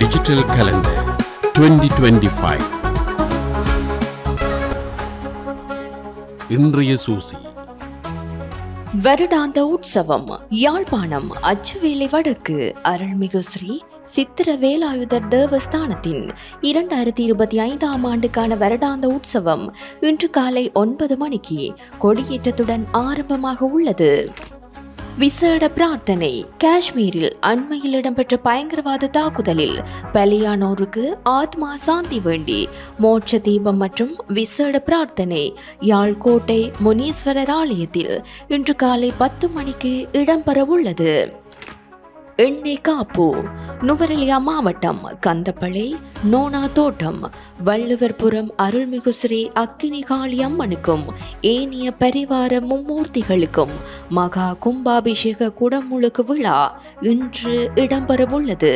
Digital calendar 2025. இன்றைய சூசி. வருடாந்த உற்சவம் யாழ்ப்பாணம் அச்சுவேலி வடக்கு அருள்மிகு ஸ்ரீ சித்திர வேலாயுதர் தேவஸ்தானத்தின் 2025ஆம் ஆண்டுக்கான வருடாந்த உற்சவம் இன்று காலை 9 மணிக்கு கொடியேற்றத்துடன் ஆரம்பமாக உள்ளது. விசேட பிரார்த்தனை. காஷ்மீரில் அண்மையில் இடம்பெற்ற பயங்கரவாத தாக்குதலில் பலியானோருக்கு ஆத்மா சாந்தி வேண்டி மோட்ச தீபம் மற்றும் விசேட பிரார்த்தனை யாழ்கோட்டை முனீஸ்வரர் ஆலயத்தில் இன்று காலை 10 மணிக்கு இடம்பெறவுள்ளது. எண்ணெய் காப்பு. நுவரெலியா மாவட்டம் கந்தப்பளை நோனா தோட்டம் வள்ளுவர்புரம் அருள்மிகு ஸ்ரீ அக்கினி காளி அம்மனுக்கும் ஏனைய பரிவார மும்மூர்த்திகளுக்கும் மகா கும்பாபிஷேக குடமுழுக்கு விழா இன்று இடம்பெறவுள்ளது.